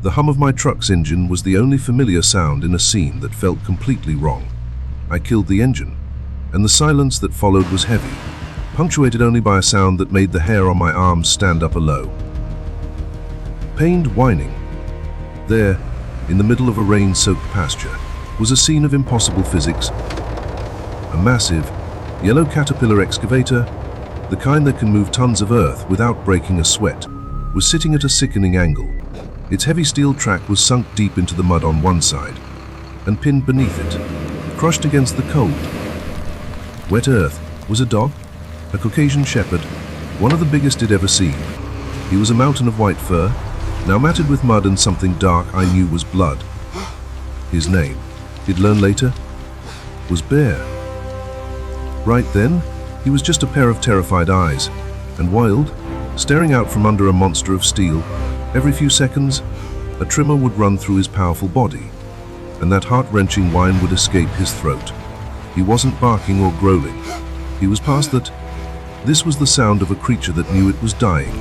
The hum of my truck's engine was the only familiar sound in a scene that felt completely wrong. I killed the engine, and the silence that followed was heavy, punctuated only by a sound that made the hair on my arms stand up a low. Pained whining. There, in the middle of a rain-soaked pasture, was a scene of impossible physics. A massive, yellow caterpillar excavator, the kind that can move tons of earth without breaking a sweat, was sitting at a sickening angle. Its heavy steel track was sunk deep into the mud on one side, and pinned beneath it, crushed against the cold, wet earth, was a dog, a Caucasian shepherd, one of the biggest I'd ever seen. He was a mountain of white fur, now matted with mud and something dark I knew was blood. His name, he'd learn later, was Bear. Right then, he was just a pair of terrified eyes, and wild, staring out from under a monster of steel. Every few seconds, a tremor would run through his powerful body, and that heart-wrenching whine would escape his throat. He wasn't barking or growling. He was past that. This was the sound of a creature that knew it was dying.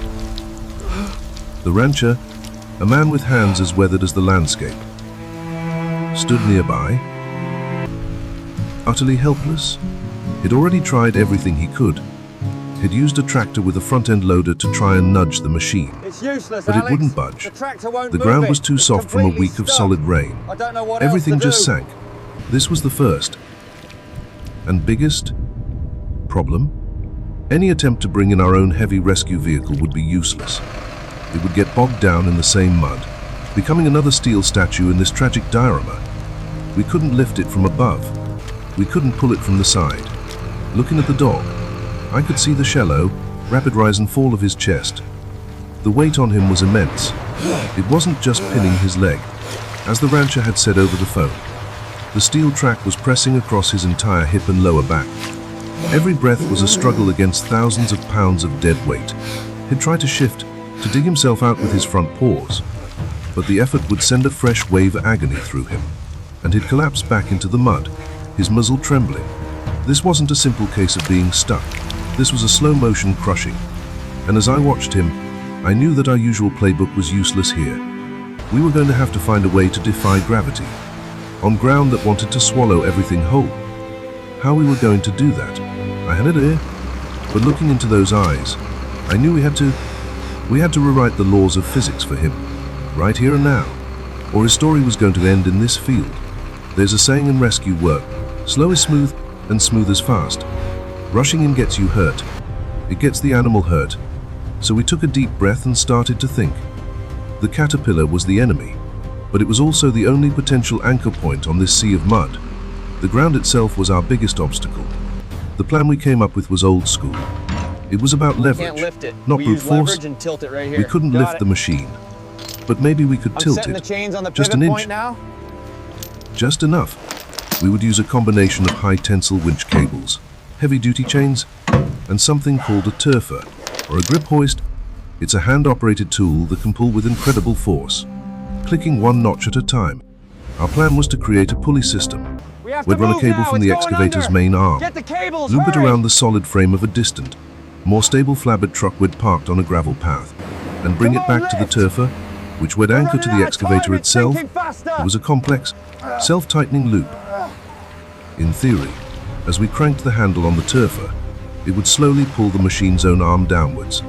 The rancher, a man with hands as weathered as the landscape, stood nearby, utterly helpless. He'd already tried everything he could. He'd used a tractor with a front-end loader to try and nudge the machine. It's useless, but Alex. it wouldn't budge. The tractor won't The move ground it. was too It's soft from a completely week of stuck. solid rain. I don't know what Everything else to just do. sank. This was the first and biggest problem. Any attempt to bring in our own heavy rescue vehicle would be useless. It would get bogged down in the same mud, becoming another steel statue in this tragic diorama. We couldn't lift it from above. We couldn't pull it from the side. Looking at the dog, I could see the shallow, rapid rise and fall of his chest. The weight on him was immense. It wasn't just pinning his leg, as the rancher had said over the phone. The steel track was pressing across his entire hip and lower back. Every breath was a struggle against thousands of pounds of dead weight. He'd try to shift, to dig himself out with his front paws, but the effort would send a fresh wave of agony through him, and he'd collapse back into the mud, his muzzle trembling. This wasn't a simple case of being stuck. This was a slow-motion crushing, and as I watched him, I knew that our usual playbook was useless here. We were going to have to find a way to defy gravity, on ground that wanted to swallow everything whole. How we were going to do that, I had an idea, but looking into those eyes, I knew we had to rewrite the laws of physics for him, right here and now, or his story was going to end in this field. There's a saying in rescue work, slow is smooth, and smooth is fast. Rushing in gets you hurt. It gets the animal hurt. So we took a deep breath and started to think. The caterpillar was the enemy, but it was also the only potential anchor point on this sea of mud. The ground itself was our biggest obstacle. The plan we came up with was old school. It was about leverage, Can't lift it. not we brute use force. leverage and tilt it right here. We couldn't Got lift it. the machine, but maybe we could I'm tilt setting it, the chains on the just pivot an point inch, now. just enough. We would use a combination of high-tensile winch cables, heavy-duty chains, and something called a turfer, or a grip hoist. It's a hand-operated tool that can pull with incredible force, clicking one notch at a time. Our plan was to create a pulley system. We have We'd to run a move cable now. from It's the going excavator's under. main arm, Get the cables, loop it hurry. around the solid frame of a distant, more stable flatbed truck we'd parked on a gravel path, and bring Come it back on, to the lift. turfer, which would anchor to the excavator itself. It It was a complex, self-tightening loop. In theory, as we cranked the handle on the turfer, it would slowly pull the machine's own arm downwards,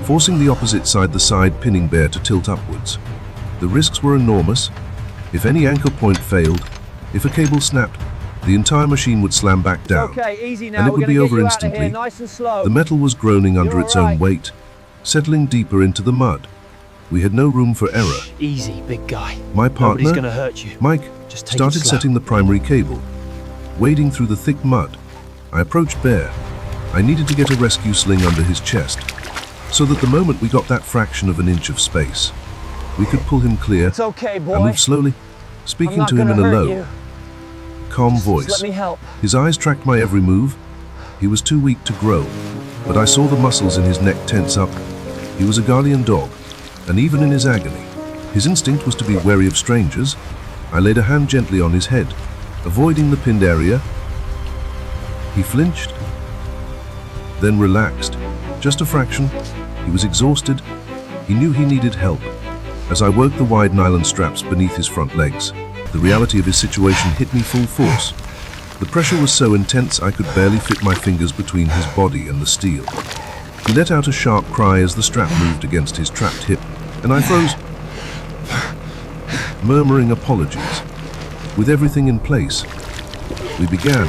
forcing the opposite side pinning Bear to tilt upwards. The risks were enormous. If any anchor point failed, if a cable snapped, the entire machine would slam back down, Okay, easy now. and it We're would gonna be get over you out of here, instantly. nice and slow. The metal was groaning under You're its all own right. weight, settling deeper into the mud. We had no room for error. Easy, big guy. My Nobody's partner, gonna hurt you. Mike, Just take it started slow. setting the primary cable. Wading through the thick mud, I approached Bear. I needed to get a rescue sling under his chest, so that the moment we got that fraction of an inch of space, we could pull him clear. It's okay, boy. I moved slowly, I'm speaking not to him in gonna a hurt low, you. calm Just voice. let me help. His eyes tracked my every move. He was too weak to grow, but I saw the muscles in his neck tense up. He was a guardian dog, and even in his agony, his instinct was to be wary of strangers. I laid a hand gently on his head, avoiding the pinned area. He flinched, then relaxed, just a fraction. He was exhausted. He knew he needed help. As I worked the wide nylon straps beneath his front legs, the reality of his situation hit me full force. The pressure was so intense I could barely fit my fingers between his body and the steel. He let out a sharp cry as the strap moved against his trapped hip, and I froze, murmuring apologies. With everything in place, we began.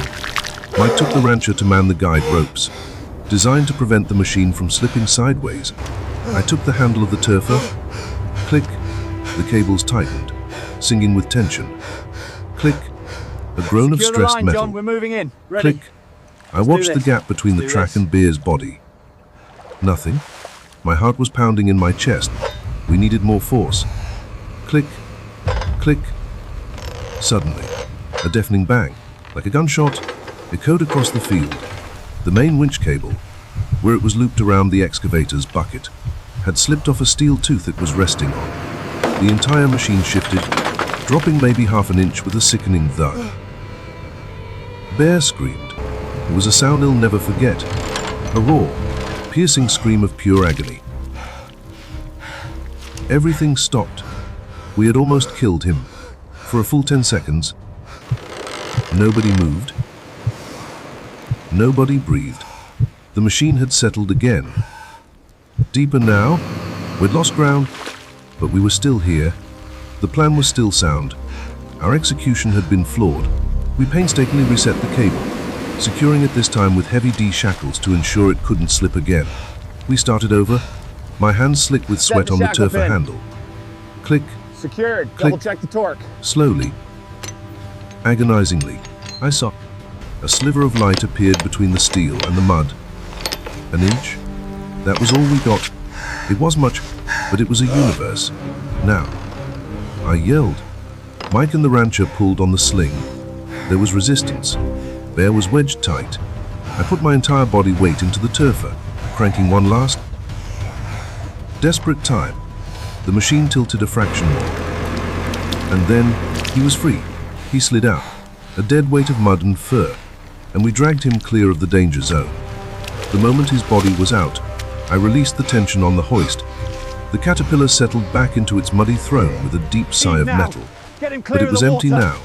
Mike took the rancher to man the guide ropes, designed to prevent the machine from slipping sideways. I took the handle of the turfer. Click, the cables tightened, singing with tension. Click, a groan of stressed line, metal. John, we're moving in. Ready. Click. I watched the gap between the track and Beer's body. Nothing. My heart was pounding in my chest. We needed more force. Click, click. Suddenly, a deafening bang, like a gunshot, echoed across the field. The main winch cable, where it was looped around the excavator's bucket, had slipped off a steel tooth it was resting on. The entire machine shifted, dropping maybe half an inch with a sickening thud. Bear screamed. It was a sound he'll never forget. A raw, piercing scream of pure agony. Everything stopped. We had almost killed him. For a full 10 seconds, nobody moved. Nobody breathed. The machine had settled again. Deeper now, we'd lost ground, but we were still here. The plan was still sound. Our execution had been flawed. We painstakingly reset the cable, securing it this time with heavy D shackles to ensure it couldn't slip again. We started over, my hands slick with sweat on the turfer handle. Click. Secured. Click. Double check the torque. Slowly, agonizingly, I saw a sliver of light appeared between the steel and the mud. An inch. That was all we got. It was much, but it was a universe. Now, I yelled. Mike and the rancher pulled on the sling. There was resistance. Bear was wedged tight. I put my entire body weight into the turfer, cranking one last desperate time. The machine tilted a fraction more. And then, he was free. He slid out, a dead weight of mud and fur, and we dragged him clear of the danger zone. The moment his body was out, I released the tension on the hoist. The caterpillar settled back into its muddy throne with a deep sigh of metal. But it was empty now.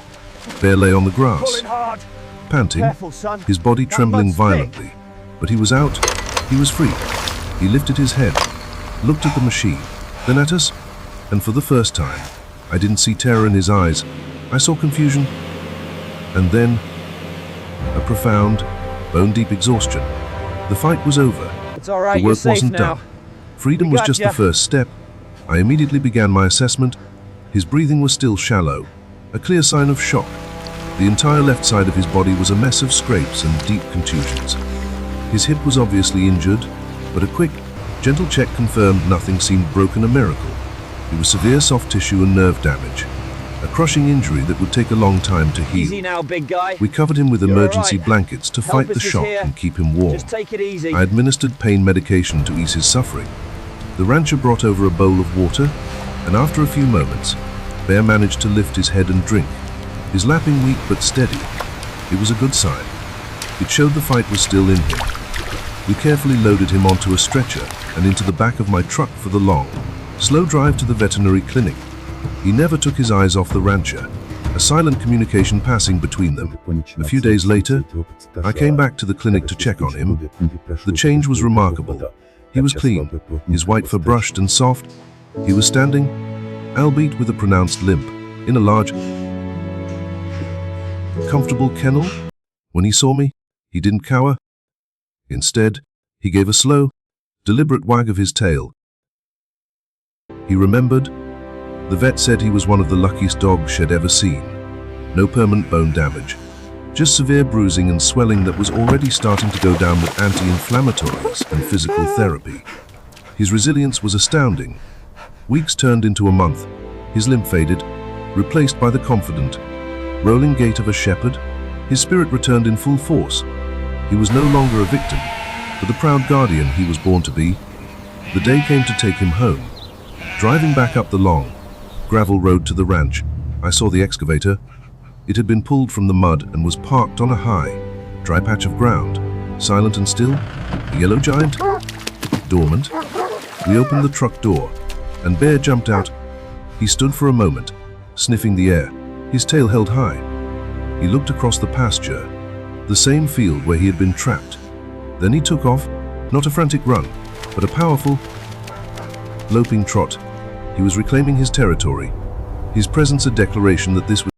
Bear lay on the grass, panting, his body trembling violently. But he was out, he was free. He lifted his head, looked at the machine, then at us, and for the first time, I didn't see terror in his eyes. I saw confusion, and then a profound, bone-deep exhaustion. The fight was over. It's all right, the work wasn't done. Freedom was just the first step. I immediately began my assessment. His breathing was still shallow, a clear sign of shock. The entire left side of his body was a mess of scrapes and deep contusions. His hip was obviously injured, but a quick, gentle check confirmed nothing seemed broken, a miracle. It was severe soft tissue and nerve damage, a crushing injury that would take a long time to heal. Easy now, big guy. We covered him with emergency blankets to fight the shock and keep him warm. Just take it easy. I administered pain medication to ease his suffering. The rancher brought over a bowl of water, and after a few moments, Bear managed to lift his head and drink, his lapping weak but steady. It was a good sign. It showed the fight was still in him. We carefully loaded him onto a stretcher and into the back of my truck for the long, slow drive to the veterinary clinic. He never took his eyes off the rancher, a silent communication passing between them. A few days later, I came back to the clinic to check on him. The change was remarkable. He was clean, his white fur brushed and soft. He was standing, albeit with a pronounced limp, in a large, comfortable kennel. When he saw me, he didn't cower. Instead, he gave a slow, deliberate wag of his tail. He remembered. The vet said he was one of the luckiest dogs she'd ever seen. No permanent bone damage, just severe bruising and swelling that was already starting to go down with anti-inflammatories and physical therapy. His resilience was astounding. Weeks turned into a month. His limp faded, replaced by the confident, rolling gait of a shepherd. His spirit returned in full force. He was no longer a victim, but the proud guardian he was born to be. The day came to take him home. Driving back up the long, gravel road to the ranch, I saw the excavator. It had been pulled from the mud and was parked on a high, dry patch of ground, silent and still, a yellow giant, dormant. We opened the truck door, and Bear jumped out, He stood for a moment, sniffing the air, his tail held high. He looked across the pasture, the same field where he had been trapped. Then he took off, not a frantic run, but a powerful, loping trot. He was reclaiming his territory, his presence a declaration that this was